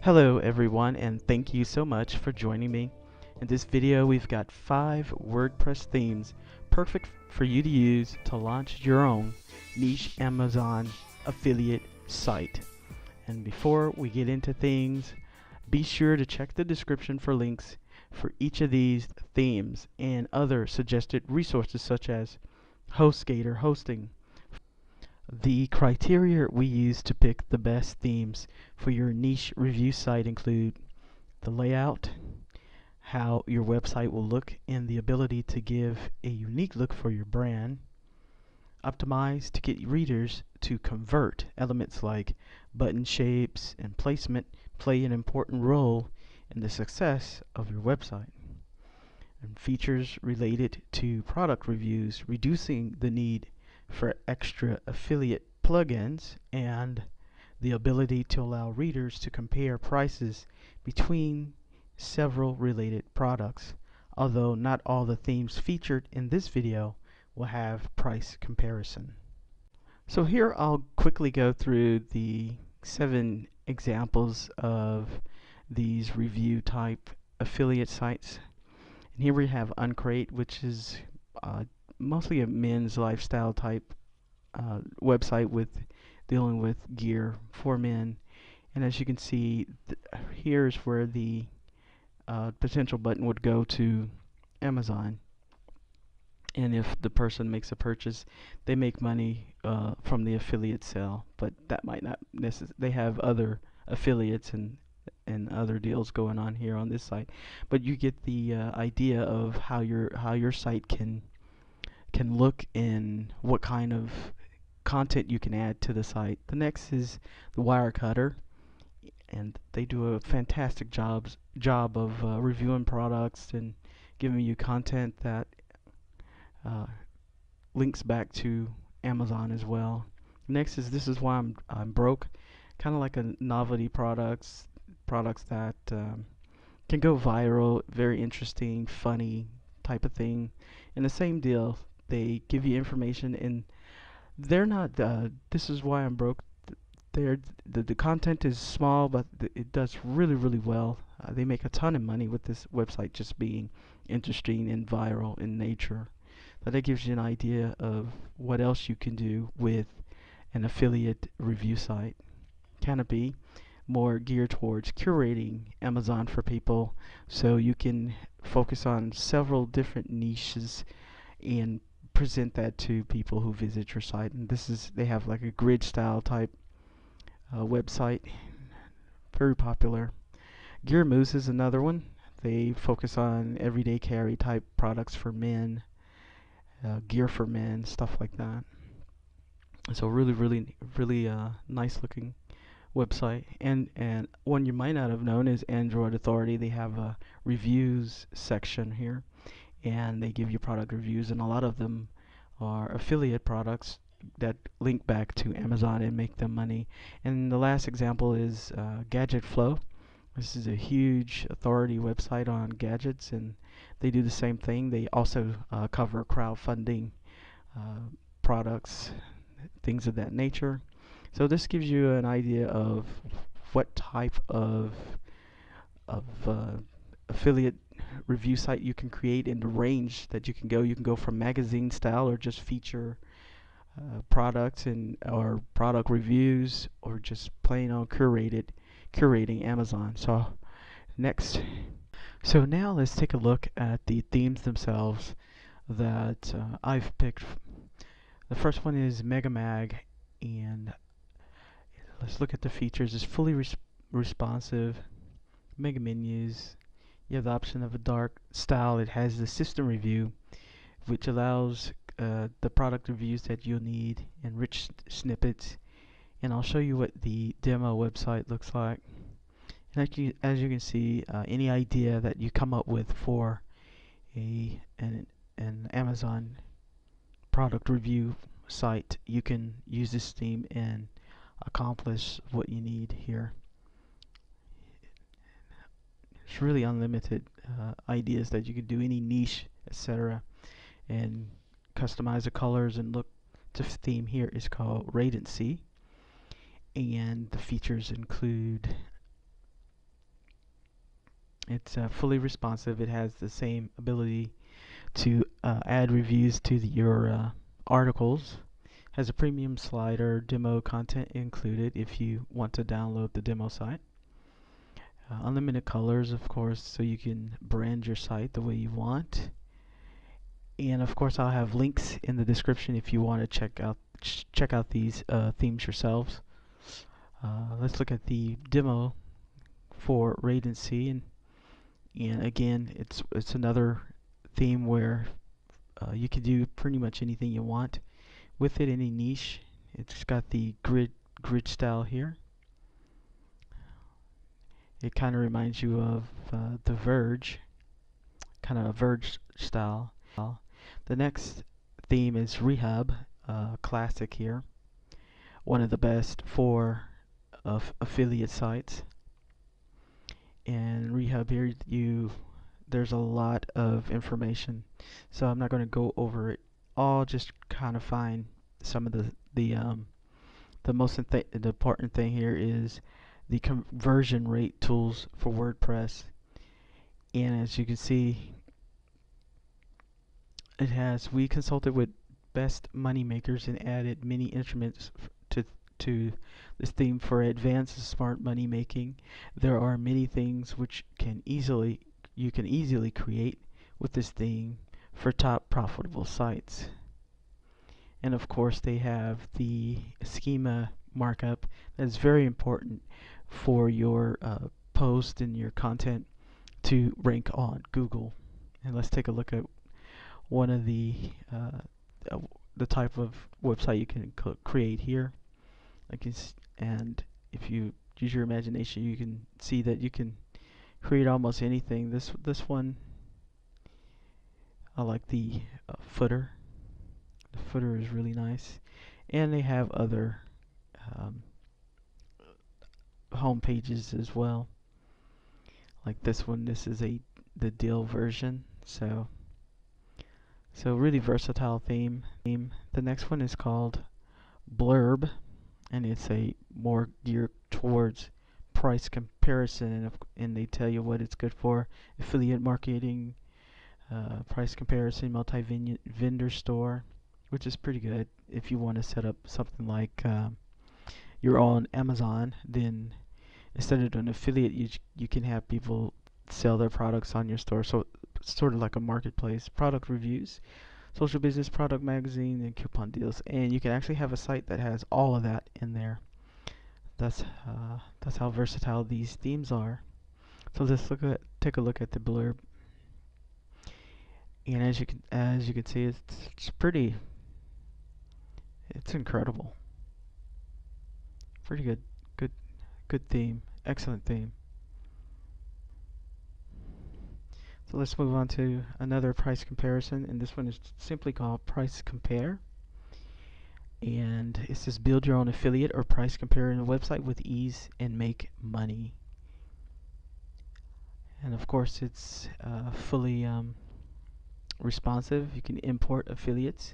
Hello everyone, and thank you so much for joining me. In this video we've got 5 WordPress themes perfect for you to use to launch your own niche Amazon affiliate site. And before we get into things, be sure to check the description for links for each of these themes and other suggested resources such as HostGator hosting. The criteria we use to pick the best themes for your niche review site include the layout, how your website will look, and the ability to give a unique look for your brand. Optimize to get readers to convert. Elements like button shapes and placement play an important role in the success of your website. And features related to product reviews, reducing the need for extra affiliate plugins, and the ability to allow readers to compare prices between several related products, although not all the themes featured in this video will have price comparison. So here I'll quickly go through the 7 examples of these review type affiliate sites. And here we have Uncrate, which is mostly a men's lifestyle type website with dealing with gear for men. And as you can see, here's where the potential button would go to Amazon. And if the person makes a purchase, they make money from the affiliate sale, but that might not necessarily. They have other affiliates and other deals going on here on this site, but you get the idea of how your site can look and what kind of content you can add to the site. The next is the Wirecutter, and they do a fantastic job of reviewing products and giving you content that links back to Amazon as well. Next is This Is Why I'm Broke, kind of like a novelty products that can go viral, very interesting, funny type of thing. And the same deal, they give you information, and they're not This Is Why I'm Broke. The content is small, but it does really well. They make a ton of money with this website just being interesting and viral in nature. But that gives you an idea of what else you can do with an affiliate review site. Canopy, more geared towards curating Amazon for people, so you can focus on several different niches and present that to people who visit your site. And they have like a grid style type website, very popular. Mousse is another one. They focus on everyday carry type products for men, gear for men, stuff like that. So really nice looking website. And one you might not have known is Android Authority. They have a reviews section here, and they give you product reviews, and a lot of them are affiliate products that link back to Amazon and make them money. And the last example is Gadget Flow. This is a huge authority website on gadgets, and they do the same thing. They also cover crowdfunding products, things of that nature. So this gives you an idea of what type of affiliate review site you can create and the range that you can go. You can go from magazine style or just feature products or product reviews, or just plain on curating Amazon. So now let's take a look at the themes themselves that I've picked. The first one is MegaMag, and let's look at the features. It's fully responsive, mega menus. You have the option of a dark style. It has the system review, which allows the product reviews that you'll need and rich snippets. And I'll show you what the demo website looks like. And as you can see, any idea that you come up with for an Amazon product review site, you can use this theme and accomplish what you need here. It's really unlimited ideas that you can do, any niche, etc., and customize the colors and look. The theme here is called Radiancy, and the features include It's fully responsive. It has the same ability to add reviews to your articles. Has a premium slider, demo content included if you want to download the demo site. Unlimited colors, of course, so you can brand your site the way you want. And of course, I'll have links in the description if you want to check out these themes yourselves. Let's look at the demo for Rate and See, and again, it's another theme where you can do pretty much anything you want with it, any niche. It's got the grid style here. It kind of reminds you of The Verge, kind of a Verge style. The next theme is Rehab, classic here. One of the best for affiliate sites. And Rehab here, there's a lot of information, so I'm not going to go over it all. Just kind of find some of the most important thing here is the conversion rate tools for WordPress. And as you can see, we consulted with best money makers and added many instruments to this theme for advanced smart money making. There are many things which you can easily create with this theme for top profitable sites. And of course, they have the schema markup that is very important for your post and your content to rank on Google. And let's take a look at one of the type of website you can create here. And if you use your imagination, you can see that you can create almost anything. This one, I like the footer. The footer is really nice, and they have other home pages as well. Like this one, this is the deal version. So really versatile theme. The next one is called Blurb, and it's a more geared towards price comparison, and they tell you what it's good for: affiliate marketing, price comparison, multi-vendor store, which is pretty good if you want to set up something like you're on Amazon. Then instead of doing affiliate, you can have people sell their products on your store. So it's sort of like a marketplace. Product reviews, social business, product magazine, and coupon deals. And you can actually have a site that has all of that in there. That's how versatile these themes are. So let's take a look at the Blurb. And as you can see, it's pretty. It's incredible. Pretty good theme. Excellent theme. So let's move on to another price comparison, and this one is simply called Price Compare. And it says build your own affiliate or price comparison website with ease and make money. And of course, it's fully responsive. You can import affiliates.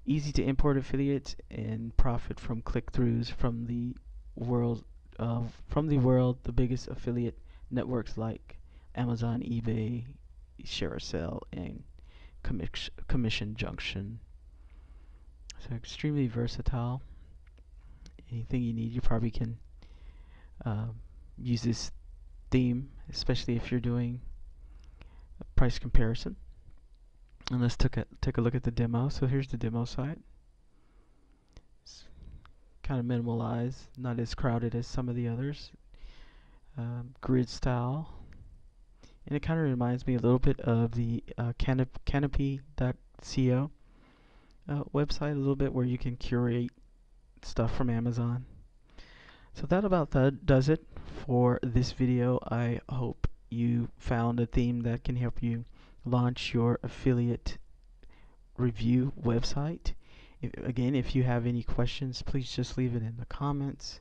Easy to import affiliates and profit from click-throughs from the world. The biggest affiliate networks like Amazon, eBay, ShareASale, and Commission Junction. So extremely versatile. Anything you need, you probably can use this theme, especially if you're doing a price comparison. And let's take a look at the demo. So here's the demo site. It's kind of minimalized, not as crowded as some of the others. Grid style. And it kind of reminds me a little bit of the canopy.co website, a little bit, where you can curate stuff from Amazon. So that about does it for this video. I hope you found a theme that can help you launch your affiliate review website. If you have any questions, please just leave it in the comments,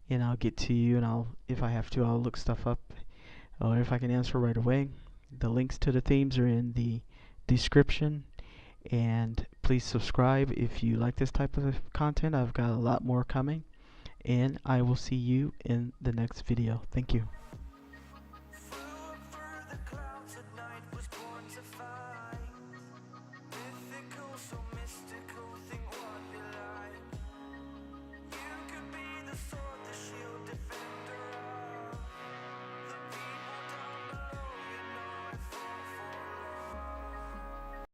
and I'll get to you. And if I have to, I'll look stuff up, or if I can answer right away. The links to the themes are in the description, and please subscribe if you like this type of content. I've got a lot more coming, and I will see you in the next video. Thank you.